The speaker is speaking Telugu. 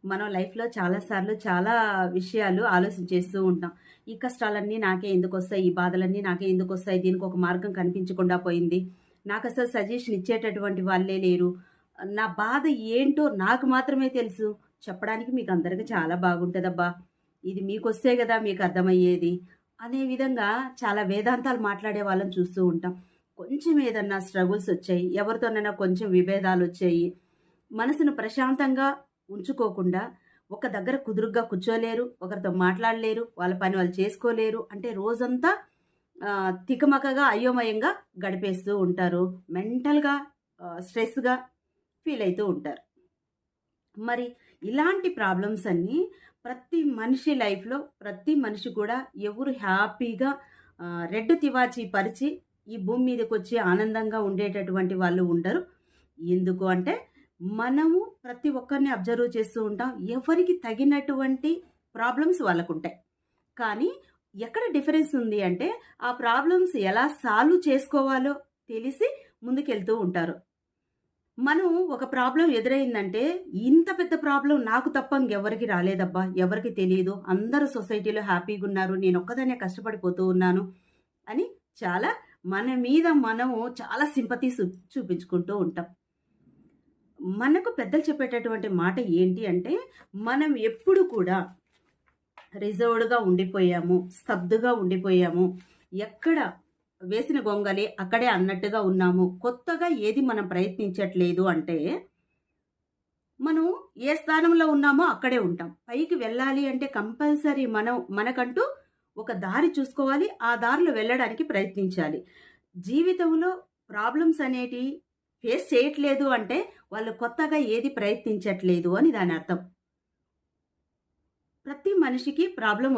మనం లైఫ్‌లో చాలా సార్లు చాలా విషయాలు ఆలోచించేస్తూ ఉంటాం. ఈ కష్టాలన్నీ నాకే ఎందుకొస్తాయి? ఈ బాధలన్నీ నాకే ఎందుకొస్తాయి? దీనికొక మార్గం కనిపించకుండా పోయింది. నాకసలు సజెషన్ ఇచ్చేటటువంటి వాళ్ళే లేరు. నా బాధ ఏంటో నాకు మాత్రమే తెలుసు. చెప్పడానికి మీకందరికి చాలా బాగుంటదబ్బా! ఇది మీకొస్తే గదా మీకర్థమయ్యేది. అనే విధంగా చాలా వేదాంతాలు మాట్లాడే వాళ్ళని చూస్తూ ఉంటాం. కొంచెం ఏదన్నా స్ట్రగుల్సొచ్చాయి, ఎవరితోనైనా కొంచెం విభేదాలొచ్చాయి, మనసును ప్రశాంతంగా ఉంచుకోకుండా ఒక దగ్గర కుదురుగ్గా కూర్చోలేరు, ఒకరితో మాట్లాడలేరు, వాళ్ళ పని వాళ్ళు చేసుకోలేరు. అంటే రోజంతా తికమకగా, అయోమయంగా గడిపేస్తూ ఉంటారు. మెంటల్‌గా స్ట్రెస్‌గా ఫీలయితూ ఉంటారు. మరి ఇలాంటి ప్రాబ్లమ్స్ అన్నీ ప్రతి మనిషి లైఫ్‌లో ప్రతి మనిషి కూడా ఎవరు హ్యాపీగా రెడ్ తివాచీ పరిచి ఈ భూమి మీదకొచ్చి ఆనందంగా ఉండేటటువంటి వాళ్ళు ఉండరు. ఎందుకు అంటే మనము ప్రతి ఒక్కరిని అబ్జర్వ్ చేస్తూ ఉంటాం. ఎవరికి తగినటువంటి ప్రాబ్లమ్స్ వాళ్ళకుంటాయి. కానీ ఎక్కడ డిఫరెన్స్ ఉంది అంటే ఆ ప్రాబ్లమ్స్ ఎలా సాల్వ్ చేసుకోవాలో తెలిసి ముందుకెళ్తూ ఉంటారు. మనం ఒక ప్రాబ్లమ్ ఎదురైందంటే, ఇంత పెద్ద ప్రాబ్లమ్ నాకు తప్ప ఇంకెవ్వరికీ రాలేదబ్బా! ఎవరికీ తెలీదు. అందరూ సొసైటీలో హ్యాపీగున్నారు. నేనొక్కదాన్నే కష్టపడిపోతూ ఉన్నాను అని చాలా మన మీద మనము చాలా సింపతీ చూపించుకుంటూ ఉంటాం. మనకు పెద్దలు చెప్పేటటువంటి మాట ఏంటి అంటే, మనం ఎప్పుడు కూడా రిజర్వ్డ్‌గా ఉండిపోయాము, స్తబ్దుగా ఉండిపోయాము. ఎక్కడ వేసిన గొంగలి అక్కడే అన్నట్టుగా ఉన్నాము. కొత్తగా ఏది మనం ప్రయత్నించట్లేదు అంటే, మనం ఏ స్థానంలో ఉన్నామో అక్కడే ఉంటాం. పైకి వెళ్ళాలి అంటే కంపల్సరీ మనం మనకంటూ ఒక దారి చూసుకోవాలి. ఆ దారిలో వెళ్ళడానికి ప్రయత్నించాలి. జీవితంలో ప్రాబ్లమ్స్ అనేటివి ఫేస్ చేయట్లేదు అంటే, వాళ్ళు కొత్తగా ఏది ప్రయత్నించట్లేదు అని దానర్థం. ప్రతి మనిషికి ప్రాబ్లమ్